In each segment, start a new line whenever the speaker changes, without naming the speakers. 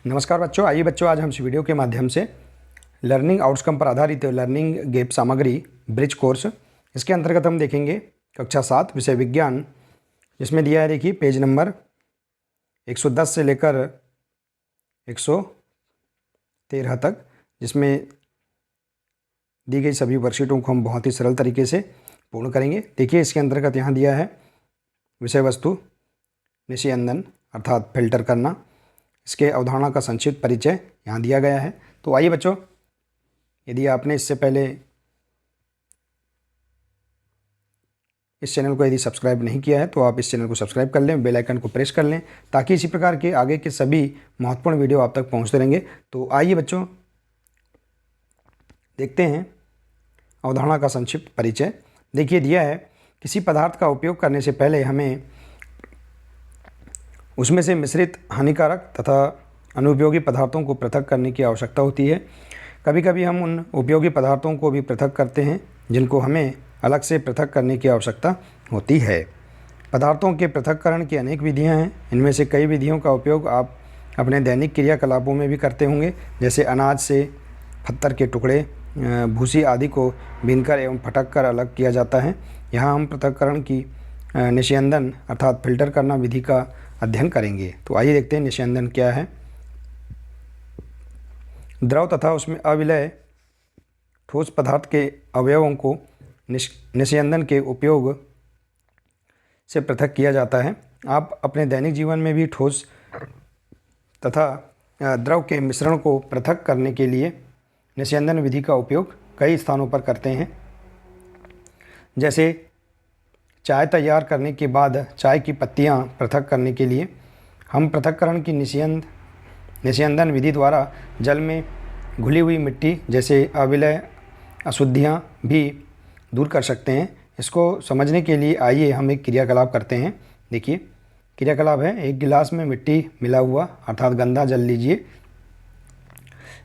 नमस्कार बच्चों, आइए बच्चों आज हम इस वीडियो के माध्यम से लर्निंग आउटकम पर आधारित लर्निंग गैप सामग्री ब्रिज कोर्स इसके अंतर्गत हम देखेंगे कक्षा 7 विषय विज्ञान, जिसमें दिया है देखिए पेज नंबर 110 से लेकर 113 तक, जिसमें दी गई सभी वर्कशीटों को हम बहुत ही सरल तरीके से पूर्ण करेंगे। देखिए इसके अंतर्गत यहाँ दिया है विषय वस्तु निस्यंदन अर्थात फिल्टर करना, इसके अवधारणा का संक्षिप्त परिचय यहाँ दिया गया है। तो आइए बच्चों, यदि आपने इससे पहले इस चैनल को यदि सब्सक्राइब नहीं किया है तो आप इस चैनल को सब्सक्राइब कर लें, बेल आइकन को प्रेस कर लें, ताकि इसी प्रकार के आगे के सभी महत्वपूर्ण वीडियो आप तक पहुँचते रहेंगे। तो आइए बच्चों देखते हैं अवधारणा का संक्षिप्त परिचय। देखिए दिया है किसी पदार्थ का उपयोग करने से पहले हमें उसमें से मिश्रित हानिकारक तथा अनुपयोगी पदार्थों को पृथक करने की आवश्यकता होती है। कभी कभी हम उन उपयोगी पदार्थों को भी पृथक करते हैं जिनको हमें अलग से पृथक करने की आवश्यकता होती है। पदार्थों के पृथक्करण की अनेक विधियां हैं। इनमें से कई विधियों का उपयोग आप अपने दैनिक क्रियाकलापों में भी करते होंगे, जैसे अनाज से पत्थर के टुकड़े, भूसी आदि को बीनकर एवं फटक कर अलग किया जाता है। यहाँ हम पृथक्करण की निस्यंदन अर्थात फिल्टर करना विधि का अध्ययन करेंगे। तो आइए देखते हैं निस्यंदन क्या है। द्रव तथा उसमें अविलय ठोस पदार्थ के अवयवों को निस्यंदन के उपयोग से पृथक किया जाता है। आप अपने दैनिक जीवन में भी ठोस तथा द्रव के मिश्रण को पृथक करने के लिए निस्यंदन विधि का उपयोग कई स्थानों पर करते हैं। जैसे चाय तैयार करने के बाद चाय की पत्तियां पृथक करने के लिए हम पृथक्करण की निस्यंदन विधि द्वारा जल में घुली हुई मिट्टी जैसे अविलय अशुद्धियां भी दूर कर सकते हैं। इसको समझने के लिए आइए हम एक क्रियाकलाप करते हैं। देखिए क्रियाकलाप है, एक गिलास में मिट्टी मिला हुआ अर्थात गंदा जल लीजिए।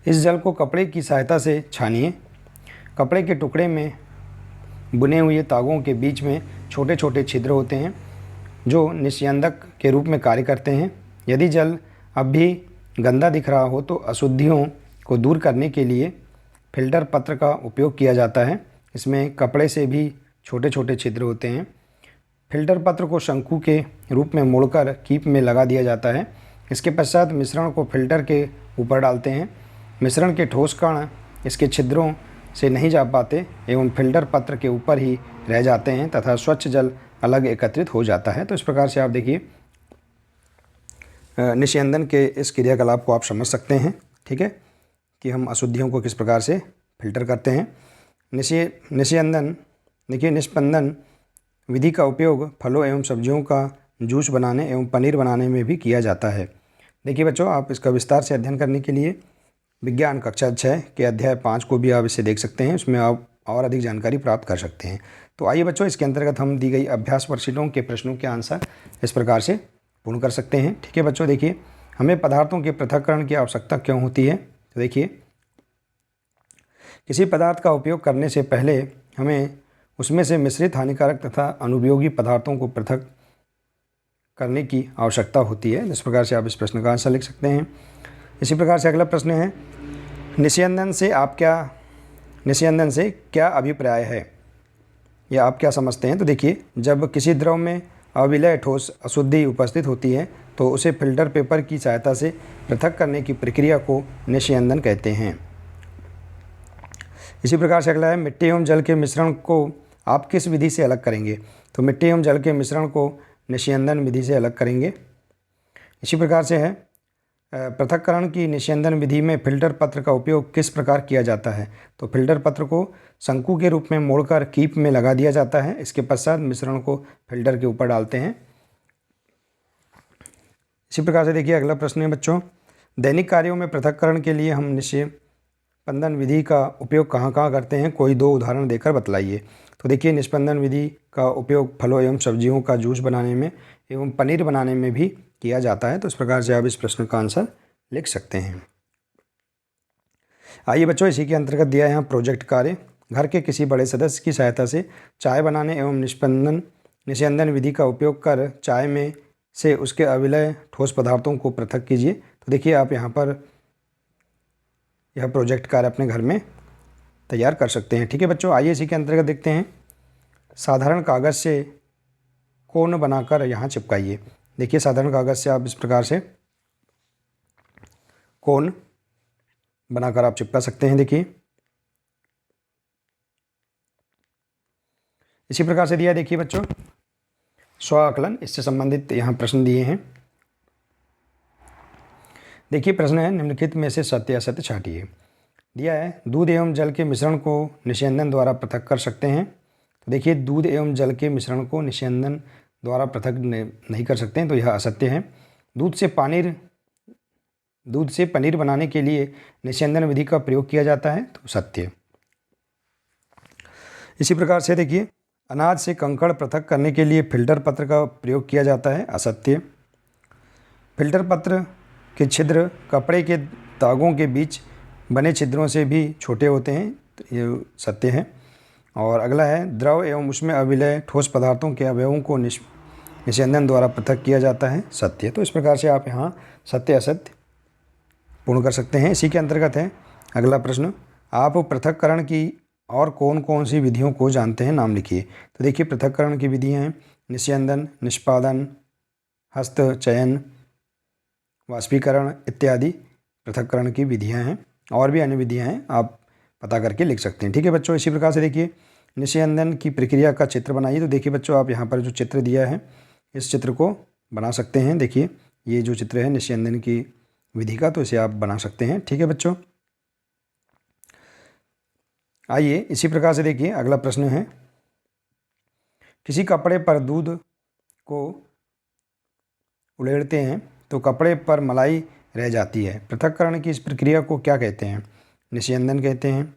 इस जल को कपड़े की सहायता से छानिए। कपड़े के टुकड़े में बुने हुए तागों के बीच में छोटे छोटे छिद्र होते हैं जो निस्यंदक के रूप में कार्य करते हैं। यदि जल अब भी गंदा दिख रहा हो तो अशुद्धियों को दूर करने के लिए फिल्टर पत्र का उपयोग किया जाता है। इसमें कपड़े से भी छोटे छोटे छिद्र होते हैं। फिल्टर पत्र को शंकु के रूप में मोड़कर कीप में लगा दिया जाता है। इसके पश्चात मिश्रण को फिल्टर के ऊपर डालते हैं। मिश्रण के ठोस कण इसके छिद्रों से नहीं जा पाते एवं फिल्टर पत्र के ऊपर ही रह जाते हैं तथा स्वच्छ जल अलग एकत्रित हो जाता है। तो इस प्रकार से आप देखिए निस्यंदन के इस क्रियाकलाप को आप समझ सकते हैं, ठीक है, कि हम अशुद्धियों को किस प्रकार से फिल्टर करते हैं। निस्यंदन देखिए निष्पंदन विधि का उपयोग फलों एवं सब्जियों का जूस बनाने एवं पनीर बनाने में भी किया जाता है। देखिए बच्चों, आप इसका विस्तार से अध्ययन करने के लिए विज्ञान कक्षा 6 के अध्याय 5 को भी आप इसे देख सकते हैं, उसमें आप और अधिक जानकारी प्राप्त कर सकते हैं। तो आइए बच्चों, इसके अंतर्गत हम दी गई अभ्यास वर्कशीटों के प्रश्नों के आंसर इस प्रकार से पूर्ण कर सकते हैं। ठीक है बच्चों, देखिए हमें पदार्थों के पृथक्करण की आवश्यकता क्यों होती है। तो देखिए किसी पदार्थ का उपयोग करने से पहले हमें उसमें से मिश्रित हानिकारक तथा अनुपयोगी पदार्थों को पृथक करने की आवश्यकता होती है। इस प्रकार से आप इस प्रश्न का आंसर लिख सकते हैं। इसी प्रकार से अगला प्रश्न है, निस्यंदन से क्या अभिप्राय है या आप क्या समझते हैं। तो देखिए जब किसी द्रव में अविलय ठोस अशुद्धि उपस्थित होती है तो उसे फिल्टर पेपर की सहायता से पृथक करने की प्रक्रिया को निस्यंदन कहते हैं। इसी प्रकार से अगला है, मिट्टी एवं जल के मिश्रण को आप किस विधि से अलग करेंगे। तो मिट्टी एवं जल के मिश्रण को निस्यंदन विधि से अलग करेंगे। इसी प्रकार से है, पृथक्करण की निस्यंदन विधि में फिल्टर पत्र का उपयोग किस प्रकार किया जाता है। तो फिल्टर पत्र को शंकु के रूप में मोड़कर कीप में लगा दिया जाता है। इसके पश्चात मिश्रण को फिल्टर के ऊपर डालते हैं। इसी प्रकार से देखिए अगला प्रश्न है बच्चों, दैनिक कार्यों में पृथक्करण के लिए हम निस्पंदन विधि का उपयोग कहाँ कहाँ करते हैं, कोई 2 उदाहरण देकर बतलाइए। तो देखिए निस्पंदन विधि का उपयोग फलों एवं सब्जियों का जूस बनाने में एवं पनीर बनाने में भी किया जाता है। तो इस प्रकार से आप इस प्रश्न का आंसर लिख सकते हैं। आइए बच्चों, इसी के अंतर्गत दिया है यहाँ प्रोजेक्ट कार्य। घर के किसी बड़े सदस्य की सहायता से चाय बनाने एवं निस्यंदन विधि का उपयोग कर चाय में से उसके अविलय ठोस पदार्थों को पृथक कीजिए। तो देखिए आप यहाँ पर यह प्रोजेक्ट कार्य अपने घर में तैयार कर सकते हैं। ठीक है बच्चों, आइए इसी के अंतर्गत देखते हैं। साधारण कागज़ से कोन बनाकर यहाँ चिपकाइए। देखिए साधारण कागज़ से आप इस प्रकार से कोन बनाकर आप चिपका सकते हैं। देखिए इसी प्रकार से दिया। देखिए बच्चों स्व आकलन, इससे संबंधित यहाँ प्रश्न दिए हैं। देखिए प्रश्न है निम्नलिखित में से सत्य असत्य छांटिए। दिया है दूध एवं जल के मिश्रण को निस्यंदन द्वारा पृथक कर सकते हैं। तो देखिए दूध एवं जल के मिश्रण को निस्यंदन द्वारा पृथक नहीं कर सकते हैं, तो यह असत्य है। दूध से पनीर बनाने के लिए निस्यंदन विधि का प्रयोग किया जाता है, तो सत्य। इसी प्रकार से देखिए अनाज से कंकड़ पृथक करने के लिए फिल्टर पत्र का प्रयोग किया जाता है, असत्य। फिल्टर पत्र के छिद्र कपड़े के तागों के बीच बने छिद्रों से भी छोटे होते हैं, तो ये सत्य है। और अगला है द्रव एवं उसमें अविलय ठोस पदार्थों के अवयवों को निस्यंदन द्वारा पृथक किया जाता है, सत्य। तो इस प्रकार से आप यहाँ सत्य असत्य पूर्ण कर सकते हैं। इसी के अंतर्गत है अगला प्रश्न, आप पृथक्करण की और कौन कौन सी विधियों को जानते हैं, नाम लिखिए। तो देखिए पृथक्करण की विधियाँ हैं निस्यंदन, निष्पादन, हस्त चयन, वाष्पीकरण इत्यादि पृथक्करण की विधियाँ हैं। और भी अन्य विधियाँ हैं, आप पता करके लिख सकते हैं। ठीक है बच्चों, इसी प्रकार से देखिए निस्यंदन की प्रक्रिया का चित्र बनाइए। तो देखिए बच्चों आप यहाँ पर जो चित्र दिया है इस चित्र को बना सकते हैं। देखिए ये जो चित्र है निस्यंदन की विधि का, तो इसे आप बना सकते हैं। ठीक है बच्चों, आइए इसी प्रकार से देखिए अगला प्रश्न है, किसी कपड़े पर दूध को उड़ेलते हैं तो कपड़े पर मलाई रह जाती है, पृथक्करण की इस प्रक्रिया को क्या कहते हैं, निस्यंदन कहते हैं।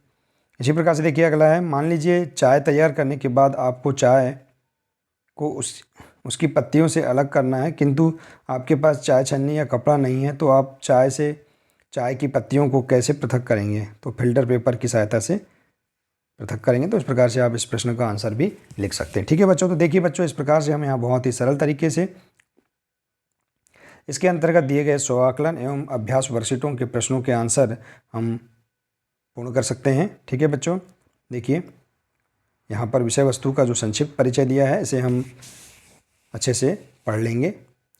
इसी प्रकार से देखिए अगला है, मान लीजिए चाय तैयार करने के बाद आपको चाय को उसकी पत्तियों से अलग करना है, किंतु आपके पास चाय छन्नी या कपड़ा नहीं है, तो आप चाय की पत्तियों को कैसे पृथक करेंगे, तो फिल्टर पेपर की सहायता से पृथक करेंगे। तो इस प्रकार से आप इस प्रश्न का आंसर भी लिख सकते हैं। ठीक है बच्चों, तो देखिए बच्चों इस प्रकार से हम यहाँ बहुत ही सरल तरीके से इसके अंतर्गत दिए गए स्व आकलन एवं अभ्यास वर्कशीटों के प्रश्नों के आंसर हम पूर्ण कर सकते हैं। ठीक है बच्चों, देखिए यहाँ पर विषय वस्तु का जो संक्षिप्त परिचय दिया है इसे हम अच्छे से पढ़ लेंगे,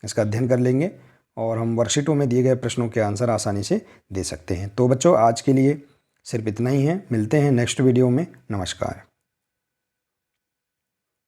इसका अध्ययन कर लेंगे और हम वर्कशीटों में दिए गए प्रश्नों के आंसर आसानी से दे सकते हैं। तो बच्चों आज के लिए सिर्फ इतना ही है, मिलते हैं नेक्स्ट वीडियो में। नमस्कार।